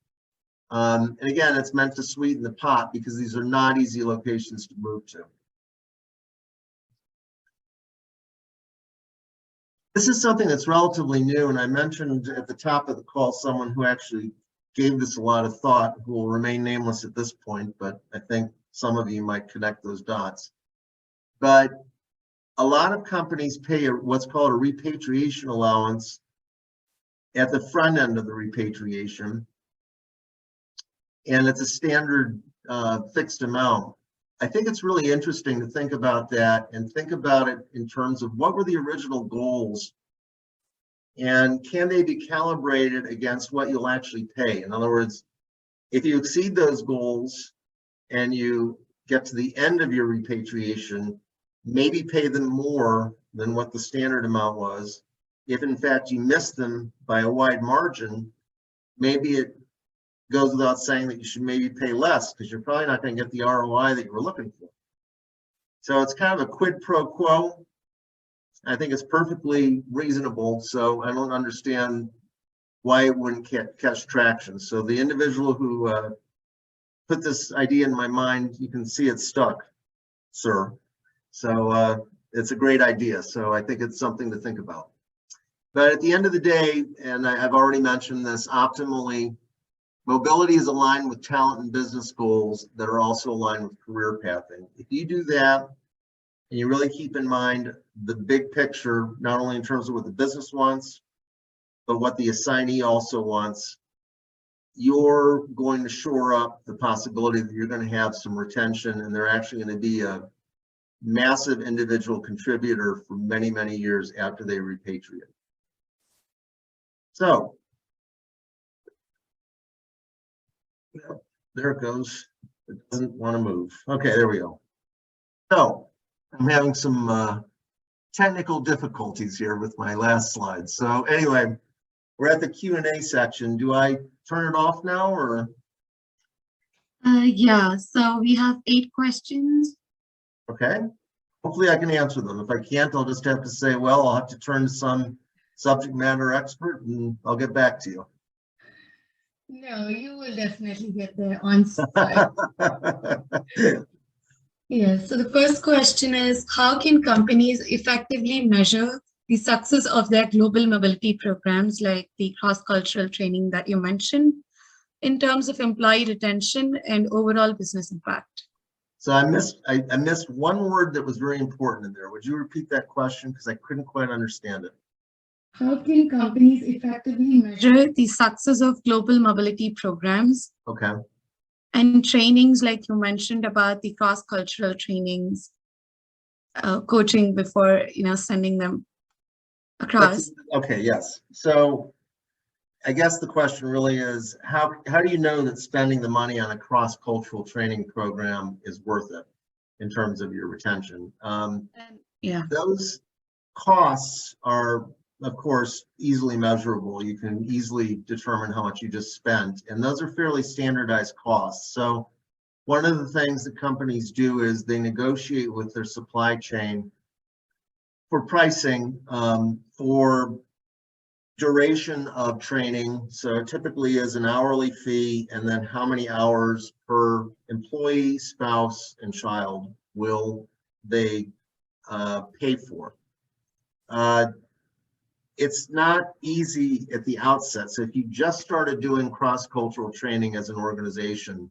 And again, it's meant to sweeten the pot, because these are not easy locations to move to. This is something that's relatively new, and I mentioned at the top of the call someone who actually gave this a lot of thought, who will remain nameless at this point, but I think some of you might connect those dots. But a lot of companies pay what's called a repatriation allowance at the front end of the repatriation, and it's a standard fixed amount. I think it's really interesting to think about that and think about it in terms of what were the original goals and can they be calibrated against what you'll actually pay? In other words, if you exceed those goals and you get to the end of your repatriation, maybe pay them more than what the standard amount was. If in fact you miss them by a wide margin, maybe it goes without saying that you should maybe pay less because you're probably not going to get the ROI that you were looking for. So it's kind of a quid pro quo. I think it's perfectly reasonable. So I don't understand why it wouldn't catch traction. So the individual who put this idea in my mind, you can see it's stuck, sir. So it's a great idea. So I think it's something to think about. But at the end of the day, and I've already mentioned this, optimally, mobility is aligned with talent and business goals that are also aligned with career pathing. If you do that, and you really keep in mind the big picture, not only in terms of what the business wants, but what the assignee also wants, you're going to shore up the possibility that you're going to have some retention and they're actually going to be a massive individual contributor for many, many years after they repatriate. So, there it goes. It doesn't want to move. Okay, there we go. So, I'm having some technical difficulties here with my last slide. So anyway, we're at the Q&A section. Do I turn it off now or? Yeah, so we have 8 questions. Okay, hopefully I can answer them. If I can't, I'll just have to say, well, I'll have to turn to some subject matter expert and I'll get back to you. No, you will definitely get the answer. Yes, so the first question is, how can companies effectively measure the success of their global mobility programs like the cross-cultural training that you mentioned in terms of employee retention and overall business impact? So I missed one word that was very important in there. Would you repeat that question? Because I couldn't quite understand it. How can companies effectively measure the success of global mobility programs? Okay. And trainings like you mentioned about the cross-cultural trainings, coaching before, sending them across. Okay, yes. So I guess the question really is, how do you know that spending the money on a cross-cultural training program is worth it in terms of your retention? Yeah. Those costs are, of course, easily measurable. You can easily determine how much you just spent, and those are fairly standardized costs. So one of the things that companies do is they negotiate with their supply chain for pricing for duration of training. So it typically is an hourly fee, and then how many hours per employee, spouse, and child will they pay for. It's not easy at the outset. So if you just started doing cross-cultural training as an organization,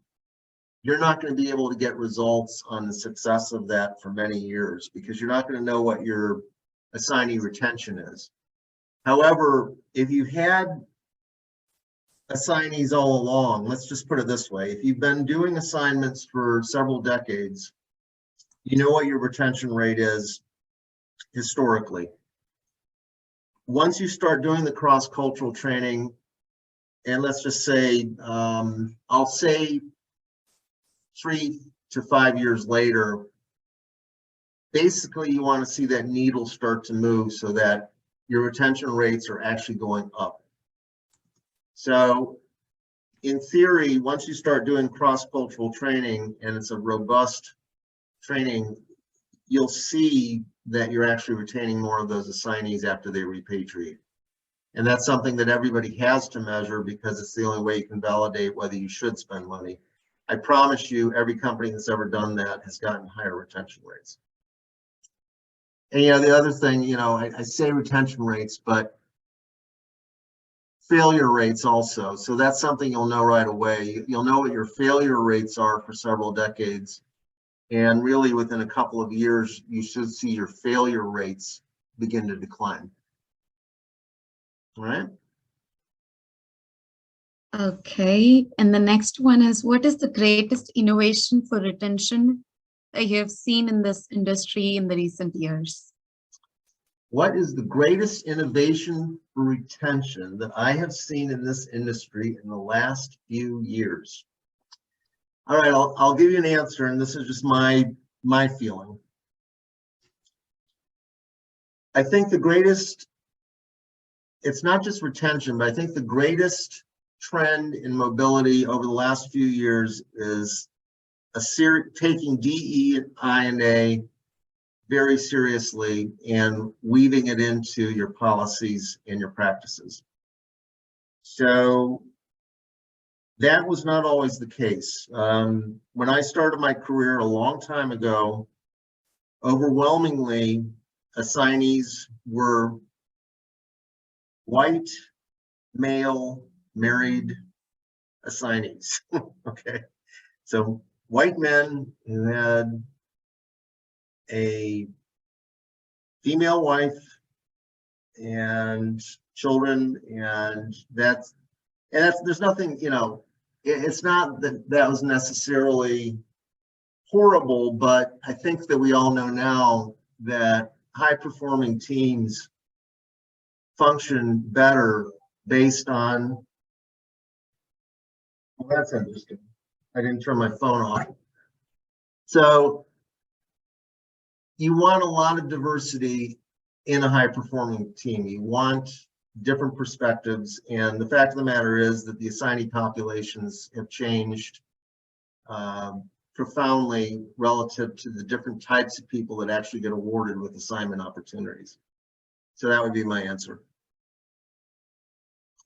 you're not going to be able to get results on the success of that for many years because you're not going to know what your assignee retention is. However, if you had assignees all along, let's just put it this way, if you've been doing assignments for several decades, you know what your retention rate is historically. Once you start doing the cross-cultural training, and let's just say, I'll say 3 to 5 years later, basically you want to see that needle start to move so that your retention rates are actually going up. So in theory, once you start doing cross-cultural training and it's a robust training, you'll see that you're actually retaining more of those assignees after they repatriate. And that's something that everybody has to measure because it's the only way you can validate whether you should spend money. I promise you, every company that's ever done that has gotten higher retention rates. And the other thing, I say retention rates, but failure rates also. So that's something you'll know right away. You'll know what your failure rates are for several decades. And really within a couple of years, you should see your failure rates begin to decline. All right. Okay, and the next one is, what is the greatest innovation for retention that you have seen in this industry in the recent years? What is the greatest innovation for retention that I have seen in this industry in the last few years? All right, I'll give you an answer, and this is just my feeling. I think the greatest, it's not just retention, but I think the greatest trend in mobility over the last few years is taking DE&I very seriously and weaving it into your policies and your practices. So that was not always the case. When I started my career a long time ago, overwhelmingly assignees were white, male, married assignees. Okay, so white men who had a female wife and children, and that's there's nothing, you know, it's not that was necessarily horrible, but I think that we all know now that high performing teams function better based on, well, that's interesting. I didn't turn my phone off. So you want a lot of diversity in a high performing team. You want different perspectives. And the fact of the matter is that the assignee populations have changed profoundly relative to the different types of people that actually get awarded with assignment opportunities. So that would be my answer.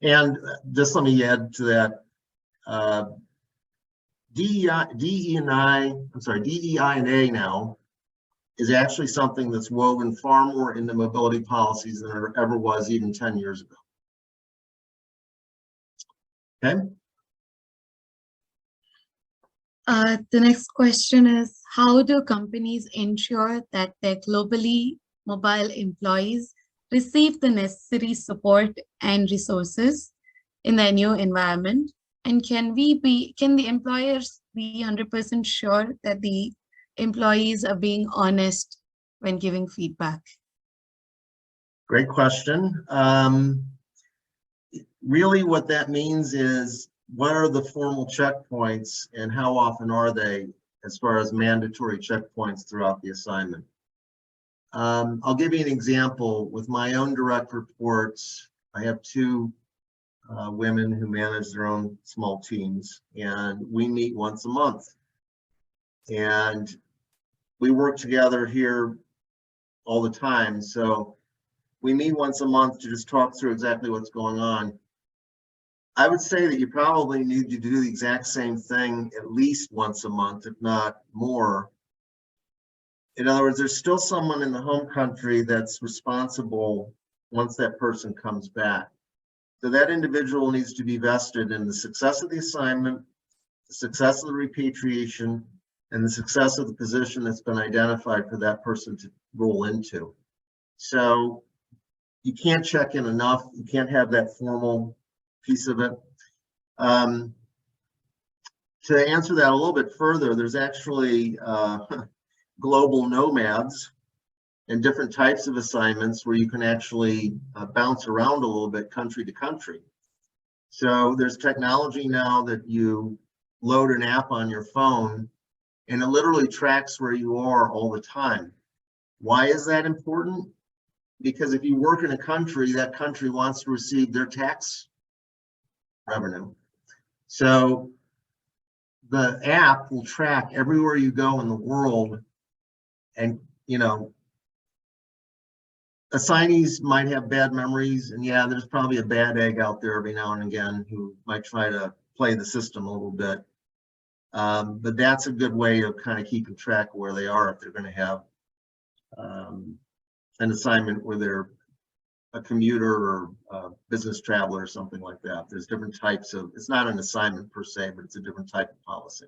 And just let me add to that, DEI&A now is actually something that's woven far more into mobility policies than there ever was even 10 years ago. Okay. The next question is, how do companies ensure that their globally mobile employees receive the necessary support and resources in their new environment? And can the employers be 100% sure that the employees are being honest when giving feedback? Great question. Really what that means is, what are the formal checkpoints and how often are they as far as mandatory checkpoints throughout the assignment? I'll give you an example. With my own direct reports, I have two women who manage their own small teams, and we meet once a month. And we work together here all the time. So we meet once a month to just talk through exactly what's going on. I would say that you probably need to do the exact same thing at least once a month, if not more. In other words, there's still someone in the home country that's responsible once that person comes back. So that individual needs to be vested in the success of the assignment, the success of the repatriation, and the success of the position that's been identified for that person to roll into. So you can't check in enough. You can't have that formal piece of it. To answer that a little bit further, there's actually global nomads and different types of assignments where you can actually bounce around a little bit country to country. So there's technology now that you load an app on your phone and it literally tracks where you are all the time. Why is that important? Because if you work in a country, that country wants to receive their tax revenue. So the app will track everywhere you go in the world, and you know, assignees might have bad memories, and yeah, there's probably a bad egg out there every now and again who might try to play the system a little bit. But that's a good way of kind of keeping track of where they are if they're going to have an assignment where they're a commuter or a business traveler or something like that. There's different types of, it's not an assignment per se, but it's a different type of policy.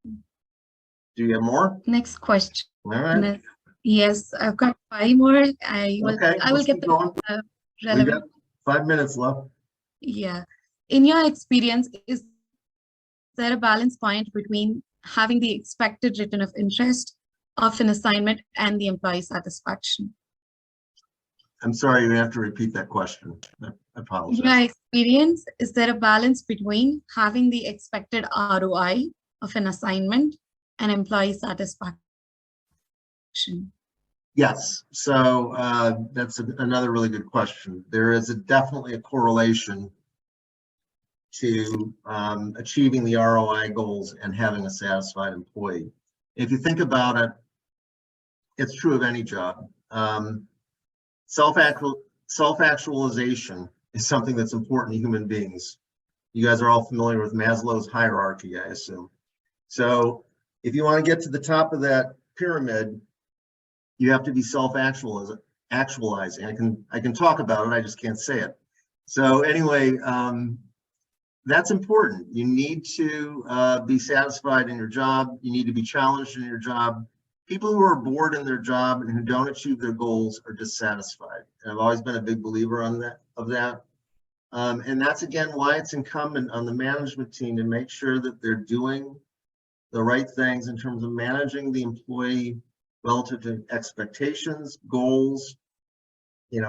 Do you have more? Next question. All right. Yes, I've got 5 more. Okay, I will let's get keep the going. We got relevant. 5 minutes left. Yeah. In your experience, is there a balance point between having the expected return of interest of an assignment and the employee satisfaction? I'm sorry, you have to repeat that question. I In apologize. your experience, is there a balance between having the expected ROI of an assignment and employee satisfaction? Yes, so that's another really good question. There is definitely a correlation to achieving the ROI goals and having a satisfied employee. If you think about it, it's true of any job. Self-actualization is something that's important to human beings. You guys are all familiar with Maslow's hierarchy, I assume. So if you want to get to the top of that pyramid, you have to be self-actualizing. I can talk about it, I just can't say it. So anyway, that's important. You need to be satisfied in your job. You need to be challenged in your job. People who are bored in their job and who don't achieve their goals are dissatisfied. And I've always been a big believer on that. And that's again why it's incumbent on the management team to make sure that they're doing the right things in terms of managing the employee relative to expectations, goals,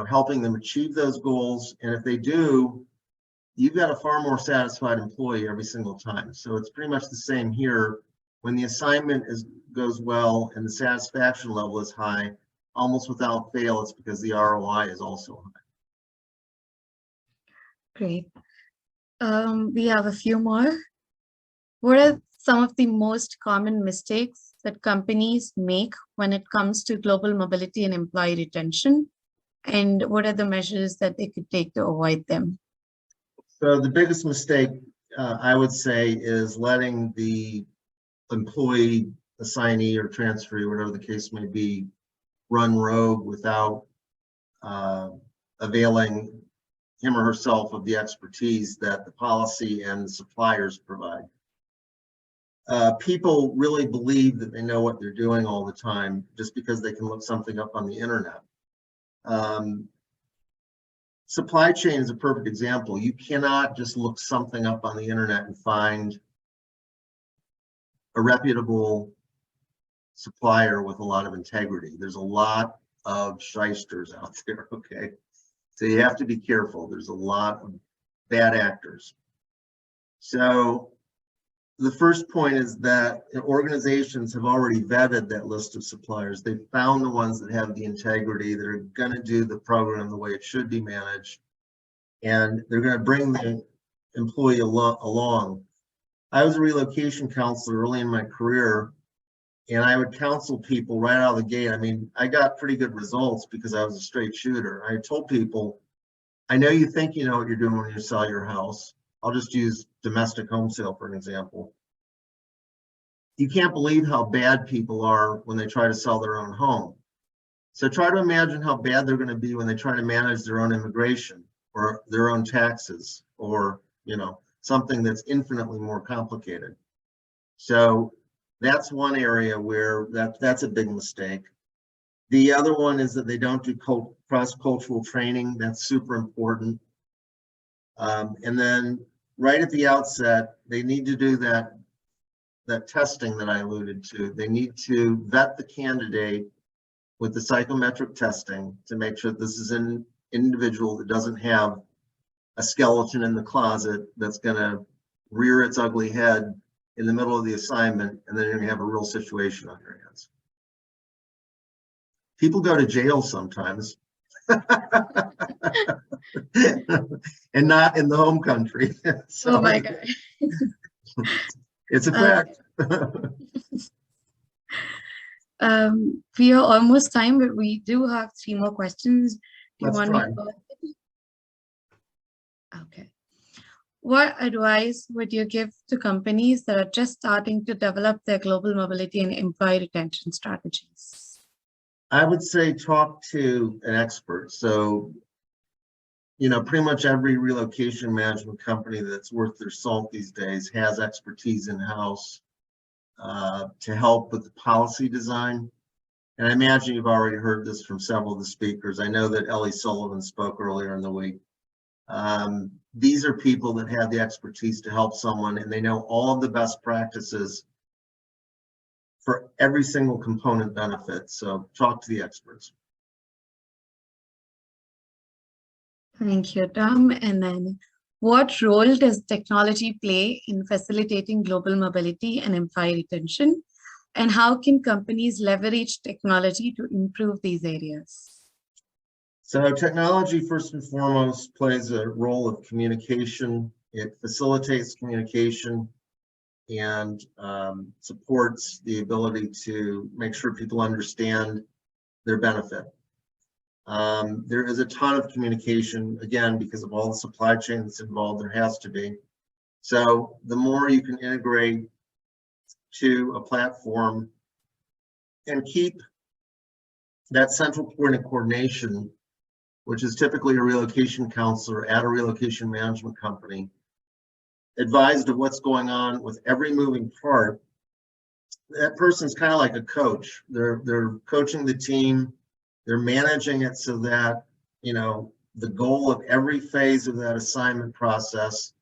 helping them achieve those goals. And if they do, you've got a far more satisfied employee every single time. So it's pretty much the same here. When the assignment goes well and the satisfaction level is high, almost without fail, it's because the ROI is also high. Great. We have a few more. What are some of the most common mistakes that companies make when it comes to global mobility and employee retention? And what are the measures that they could take to avoid them? So the biggest mistake, I would say, is letting the employee, assignee, or transferee, whatever the case may be, run rogue without availing him or herself of the expertise that the policy and the suppliers provide. People really believe that they know what they're doing all the time just because they can look something up on the internet. Supply chain is a perfect example. You cannot just look something up on the internet and find a reputable supplier with a lot of integrity. There's a lot of shysters out there, okay? So you have to be careful. There's a lot of bad actors. So the first point is that organizations have already vetted that list of suppliers. They've found the ones that have the integrity, that are going to do the program the way it should be managed, and they're going to bring the employee along. I was a relocation counselor early in my career, and I would counsel people right out of the gate. I mean, I got pretty good results because I was a straight shooter. I told people, I know you think you know what you're doing when you sell your house. I'll just use domestic home sale for an example. You can't believe how bad people are when they try to sell their own home. So try to imagine how bad they're going to be when they try to manage their own immigration or their own taxes, or something that's infinitely more complicated. So that's one area where that's a big mistake. The other one is that they don't do cross-cultural training. That's super important. And then right at the outset, they need to do that testing that I alluded to. They need to vet the candidate with the psychometric testing to make sure this is an individual that doesn't have a skeleton in the closet that's going to rear its ugly head in the middle of the assignment, and then you're going to have a real situation on your hands. People go to jail sometimes. And not in the home country. So Oh my God. It's a fact. We are almost time, but we do have 3 more questions. Do you Let's want try. me to go ahead? Okay. What advice would you give to companies that are just starting to develop their global mobility and employee retention strategies? I would say talk to an expert. So, pretty much every relocation management company that's worth their salt these days has expertise in-house to help with the policy design and I imagine you've already heard this from several of the speakers. I know that Ellie Sullivan spoke earlier in the week. These are people that have the expertise to help someone, and they know all of the best practices for every single component benefit. So talk to the experts. Thank you, Tom. And then, what role does technology play in facilitating global mobility and employee retention? And how can companies leverage technology to improve these areas? So technology, first and foremost, plays a role of communication. It facilitates communication and supports the ability to make sure people understand their benefit. There is a ton of communication, again, because of all the supply chain that's involved, there has to be. So the more you can integrate to a platform and keep that central point of coordination, which is typically a relocation counselor at a relocation management company, advised of what's going on with every moving part. That person's kind of like a coach. They're coaching the team. They're managing it so that, you know, the goal of every phase of that assignment process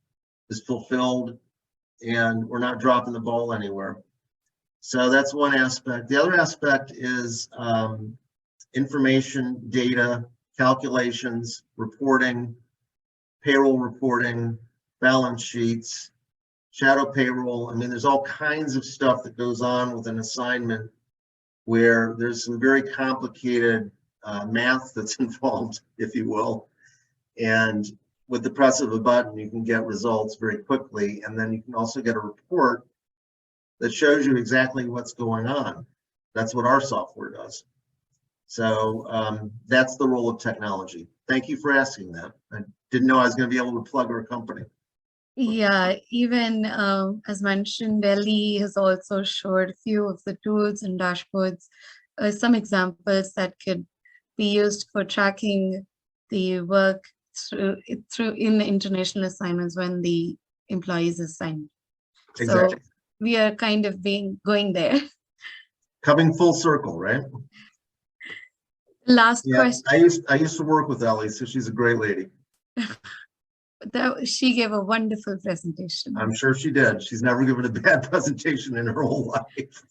is fulfilled and we're not dropping the ball anywhere. So that's one aspect. The other aspect is information, data, calculations, reporting, payroll reporting, balance sheets, shadow payroll. I mean, there's all kinds of stuff that goes on with an assignment where there's some very complicated math that's involved, if you will. And with the press of a button, you can get results very quickly. And then you can also get a report that shows you exactly what's going on. That's what our software does. So that's the role of technology. Thank you for asking that. I didn't know I was going to be able to plug our company. Yeah, even as mentioned, Ellie has also showed a few of the tools and dashboards, some examples that could be used for tracking the work through in international assignments when the employees assigned. Exactly. So we are kind of going there. Coming full circle, right? Last Yeah, question. I used to work with Ellie, so she's a great lady. She gave a wonderful presentation. I'm sure she did. She's never given a bad presentation in her whole life.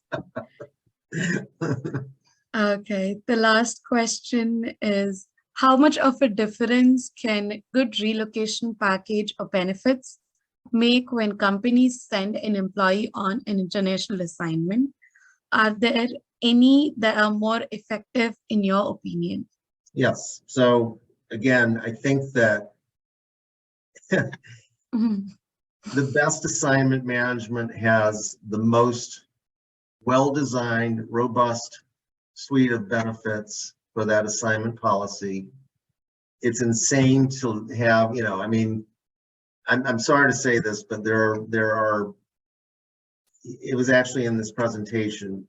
Okay, the last question is, how much of a difference can good relocation package or benefits make when companies send an employee on an international assignment? Are there any that are more effective in your opinion? Yes. So again, I think that the best assignment management has the most well-designed, robust suite of benefits for that assignment policy. It's insane to have, you know, I mean, I'm sorry to say this, but there are, it was actually in this presentation.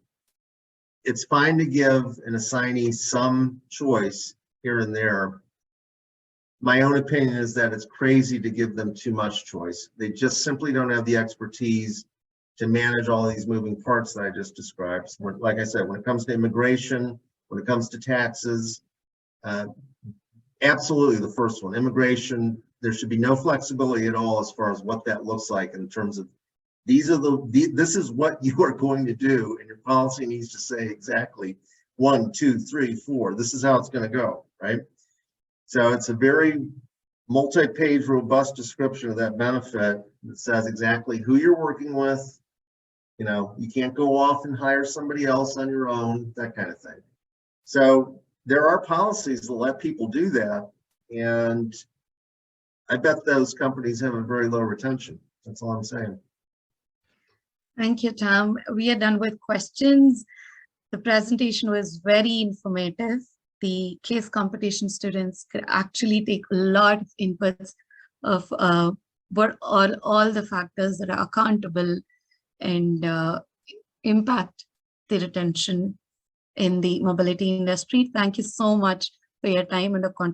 It's fine to give an assignee some choice here and there. My own opinion is that it's crazy to give them too much choice. They just simply don't have the expertise to manage all these moving parts that I just described. Like I said, when it comes to immigration, when it comes to taxes, absolutely the first one, immigration, there should be no flexibility at all as far as what that looks like in terms of this is what you are going to do, and your policy needs to say exactly 1, 2, 3, 4. This is how it's going to go, right? So it's a very multi-page, robust description of that benefit that says exactly who you're working with. You know, you can't go off and hire somebody else on your own, that kind of thing. So there are policies that let people do that, and I bet those companies have a very low retention. That's all I'm saying. Thank you, Tom. We are done with questions. The presentation was very informative. The case competition students could actually take a lot of inputs of what all the factors that are accountable and impact the retention in the mobility industry. Thank you so much for your time and the contribution.